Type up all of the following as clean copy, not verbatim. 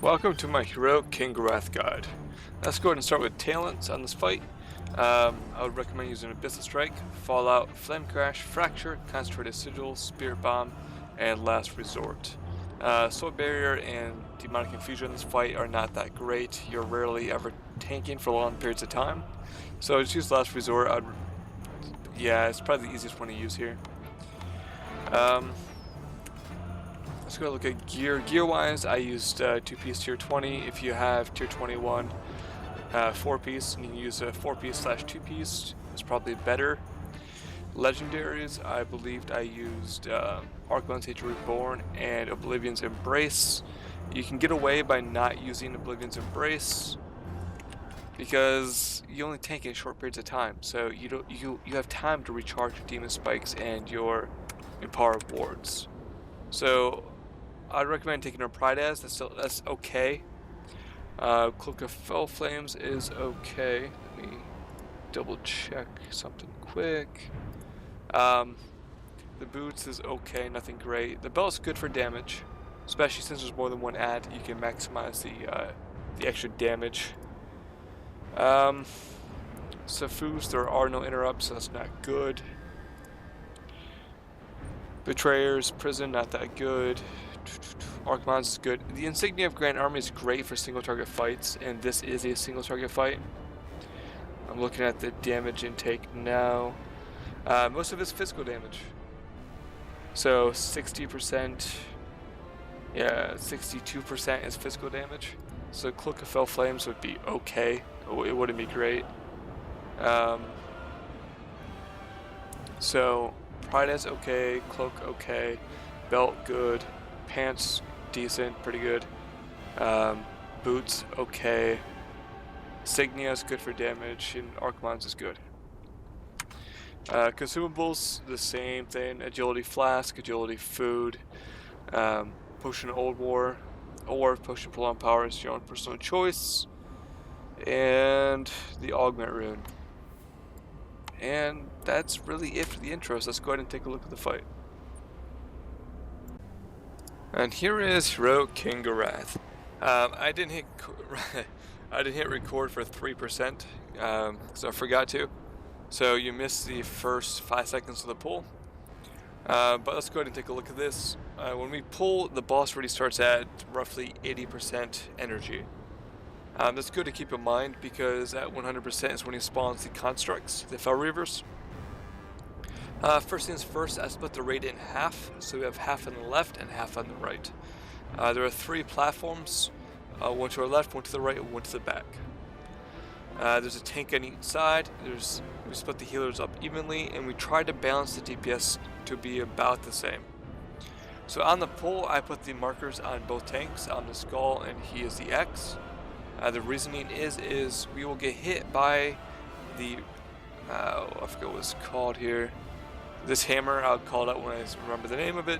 Welcome to my Heroic King Garath guide. Let's go ahead and start with talents on this fight. I would recommend using Abyssal Strike, Fallout, Flame Crash, Fracture, Concentrated Sigil, Spirit Bomb, and Last Resort. Soul Barrier and Demonic Infusion in this fight are not that great. You're rarely ever tanking for long periods of time. So just use Last Resort. Yeah, it's probably the easiest one to use here. Let's go look at gear. Gear-wise, I used 2-piece tier 20. If you have tier 21 4-piece, you can use a 4-piece / 2-piece. It's probably better. Legendaries, I believed I used Archon's Age Reborn and Oblivion's Embrace. You can get away by not using Oblivion's Embrace because you only tank in short periods of time, so you have time to recharge your Demon Spikes and your Empower Wards. So I'd recommend taking a Pride as that's okay. Cloak of Fell Flames is okay. Let me double check something quick. The boots is okay, nothing great. The belt's good for damage, especially since there's more than one ad. You can maximize the extra damage. Safus, there are no interrupts, so that's not good. Betrayers, Prison, not that good. Archmons is good. The Insignia of Grand Army is great for single target fights, and this is a single target fight. I'm looking at the damage intake now. Most of it's physical damage. So 60%, yeah, 62% is physical damage. So Cloak of Fell Flames would be okay. It wouldn't be great. So Pride is okay, Cloak okay, Belt good, Pants decent, pretty good, Boots okay, Signia is good for damage, and Archmons is good. Consumables, the same thing, Agility Flask, Agility Food, Potion Old War, or Potion Prolonged Power is your own personal choice, and the Augment Rune. And that's really it for the intros. Let's go ahead and take a look at the fight. And here is Heroic King Garath. I didn't hit record for 3% because I forgot to. So you missed the first 5 seconds of the pull. But let's go ahead and take a look at this. When we pull, the boss already starts at roughly 80% energy. That's good to keep in mind because at 100% is when he spawns the constructs, the Fel Reavers. First things first, I split the raid in half, so we have half on the left and half on the right. There are 3 platforms, one to our left, one to the right, and one to the back. There's a tank on each side. We split the healers up evenly, and we try to balance the DPS to be about the same. So on the pull, I put the markers on both tanks. I'm the Skull, and he is the X. The reasoning is we will get hit by the, I forget what it's called here. This hammer, I'll call it out when I remember the name of it.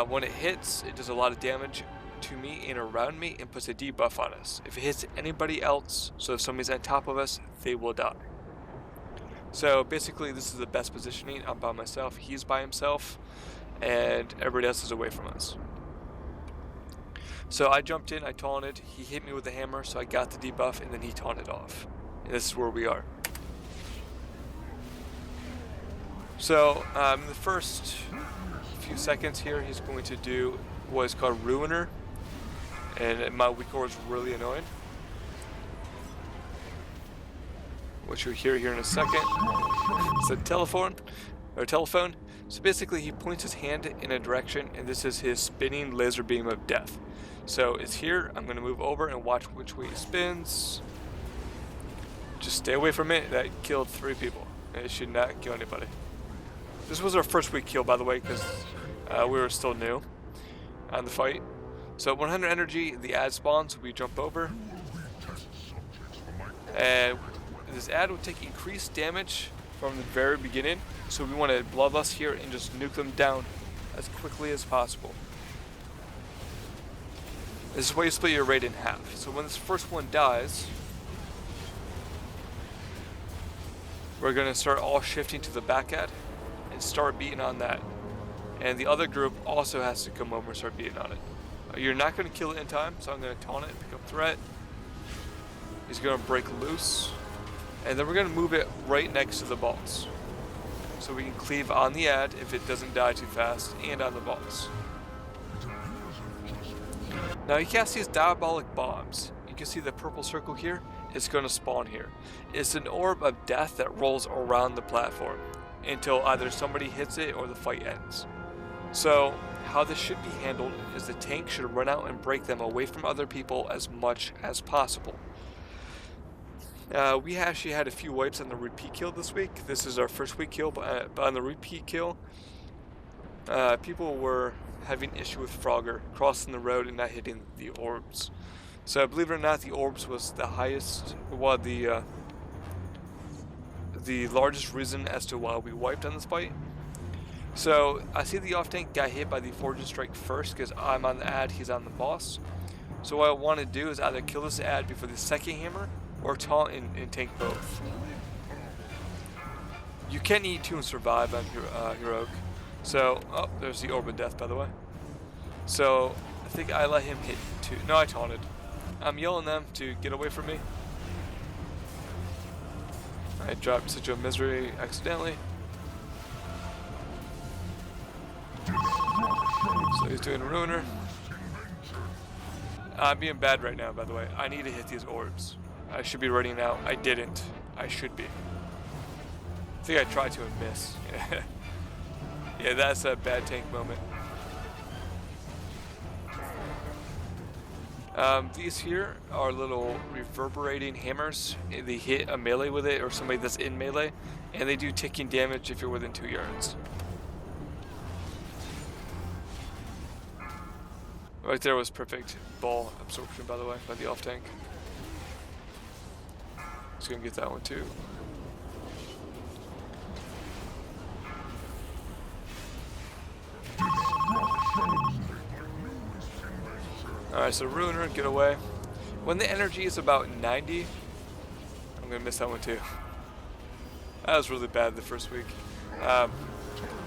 When it hits, it does a lot of damage to me and around me and puts a debuff on us. If it hits anybody else, so if somebody's on top of us, they will die. So basically this is the best positioning. I'm by myself, he's by himself, and everybody else is away from us. So I jumped in, I taunted, he hit me with the hammer, so I got the debuff, and then he taunted off. And this is where we are. So in the first few seconds here, he's going to do what is called Ruiner, and my weak core is really annoying, which you'll hear here in a second. It's a telephone. So basically he points his hand in a direction, and this is his spinning laser beam of death. So it's here. I'm going to move over and watch which way he spins. Just stay away from it. That killed 3 people. It should not kill anybody. This was our first weak kill, by the way, because we were still new on the fight. So 100 energy, the ad spawns, we jump over. And this ad will take increased damage from the very beginning. So we want to bloodlust here and just nuke them down as quickly as possible. This is why you split your raid in half. So when this first one dies, we're going to start all shifting to the back ad and start beating on that. And the other group also has to come over and start beating on it. You're not going to kill it in time, so I'm going to taunt it, pick up threat. He's going to break loose. And then we're going to move it right next to the boss. So we can cleave on the ad if it doesn't die too fast, and on the boss. Now he casts these diabolic bombs. You can see the purple circle here. It's going to spawn here. It's an orb of death that rolls around the platform until either somebody hits it or the fight ends. So how this should be handled is the tank should run out and break them away from other people as much as possible. We actually had a few wipes on the repeat kill this week. This is our first week kill, but on the repeat kill, people were having issue with Frogger crossing the road and not hitting the orbs. So believe it or not, the orbs was the highest, well, the largest reason as to why we wiped on this fight. So I see the off tank got hit by the Fortune Strike first because I'm on the ad, he's on the boss. So what I want to do is either kill this ad before the second hammer or taunt and tank both. You can eat 2 and survive on Heroic. So, oh, there's the Orb of Death, by the way. So I think I let him hit 2. No, I taunted. I'm yelling them to get away from me. I dropped Sigil of Misery accidentally. So he's doing Ruiner. I'm being bad right now, by the way. I need to hit these orbs. I should be running out. I didn't. I should be. I think I tried to and miss. Yeah, that's a bad tank moment. These here are little reverberating hammers. They hit a melee with it or somebody that's in melee, and they do ticking damage if you're within 2 yards. Right there was perfect ball absorption, by the way, by the off tank. Just gonna get that one too. Alright, so Ruiner, get away. When the energy is about 90, I'm gonna miss that one too. That was really bad the first week.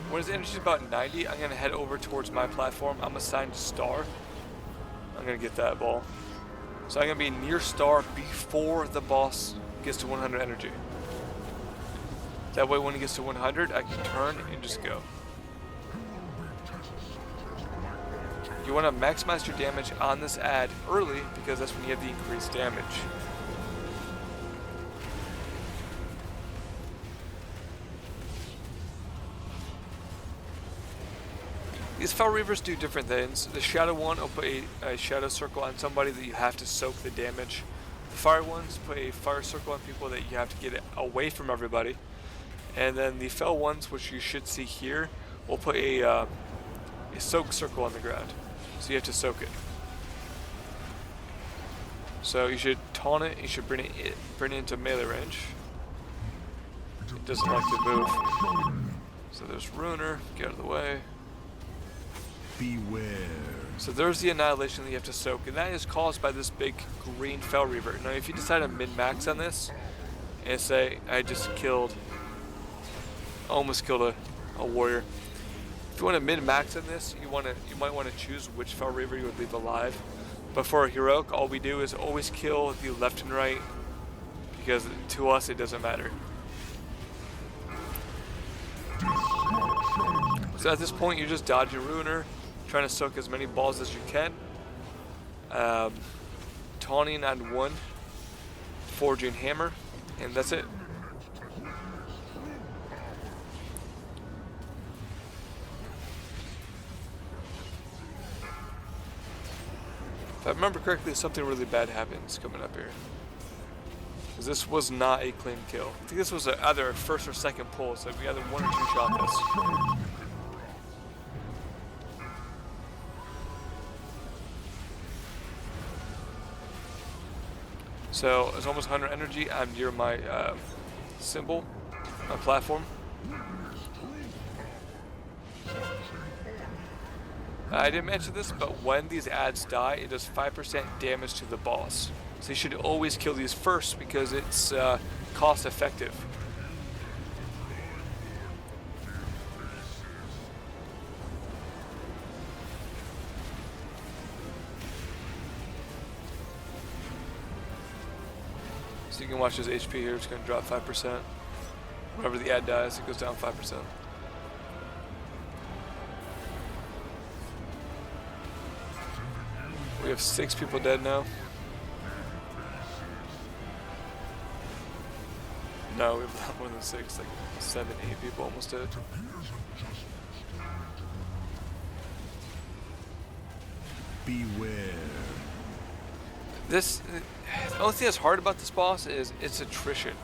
When his energy is about 90, I'm gonna head over towards my platform. I'm assigned to Star. I'm gonna get that ball. So I'm gonna be near Star before the boss gets to 100 energy. That way when he gets to 100, I can turn and just go. You want to maximize your damage on this ad early because that's when you have the increased damage. These Fel Reavers do different things. The Shadow one will put a Shadow Circle on somebody that you have to soak the damage. The Fire ones put a Fire Circle on people that you have to get it away from everybody. And then the Fel ones, which you should see here, will put a Soak Circle on the ground. So you have to soak it. So you should taunt it, you should bring it into melee range. It doesn't like to move. So there's Ruiner, get out of the way. Beware. So there's the annihilation that you have to soak, and that is caused by this big green Fel Reaver. Now if you decide to min-max on this, and say, I just almost killed a warrior. If you want to min-max on this, you might want to choose which Fel Reaver you would leave alive. But for a Heroic, all we do is always kill the left and right, because to us it doesn't matter. So at this point, you just dodge your Ruiner, trying to soak as many balls as you can. Taunting on one, forging hammer, and that's it. If I remember correctly, something really bad happens coming up here. Because this was not a clean kill. I think this was either a first or second pull, so we either 1 or 2 shot this. So it's almost 100 energy. I'm near my symbol, my platform. I didn't mention this, but when these ads die, it does 5% damage to the boss. So you should always kill these first because it's cost effective. So you can watch his HP here, it's going to drop 5%. Whenever the ad dies, it goes down 5%. We have 6 people dead now. No, we have a lot more than 6, like 7, 8 people almost dead. Beware. The only thing that's hard about this boss is its attrition.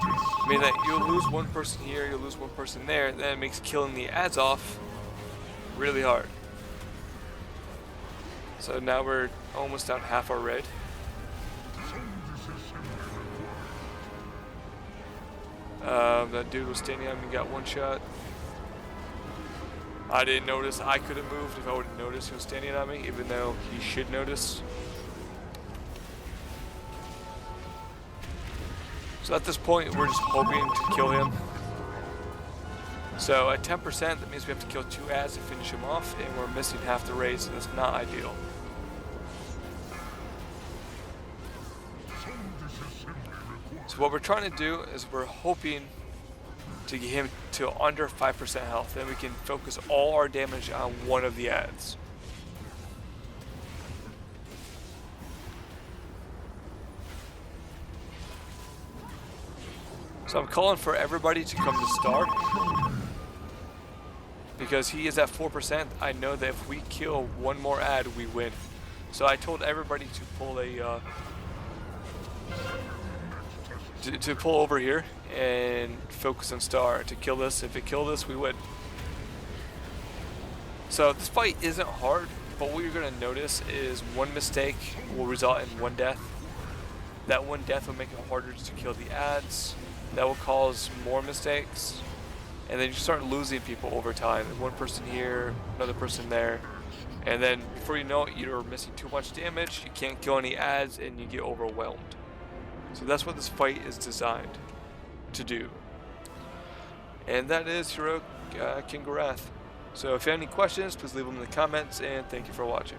I mean, that you'll lose one person here, you'll lose one person there, then it makes killing the ads off really hard. So now we're almost down half our red. That dude was standing on me, got one shot. I didn't notice. I could have moved if I would have noticed he was standing on me, even though he should notice. So at this point, we're just hoping to kill him. So at 10%, that means we have to kill 2 ads to finish him off, and we're missing half the raid, so that's not ideal. So what we're trying to do is we're hoping to get him to under 5% health, then we can focus all our damage on one of the ads. So I'm calling for everybody to come to Star, because he is at 4%. I know that if we kill one more ad, we win. So I told everybody to pull a to pull over here and focus on Star to kill this. If it kills us, we win. So this fight isn't hard, but what you're going to notice is one mistake will result in one death. That one death will make it harder to kill the ads. That will cause more mistakes. And then you start losing people over time. One person here, another person there. And then before you know it, you're missing too much damage, you can't kill any ads, and you get overwhelmed. So that's what this fight is designed to do. And that is Heroic King Gorath. So if you have any questions, please leave them in the comments, and thank you for watching.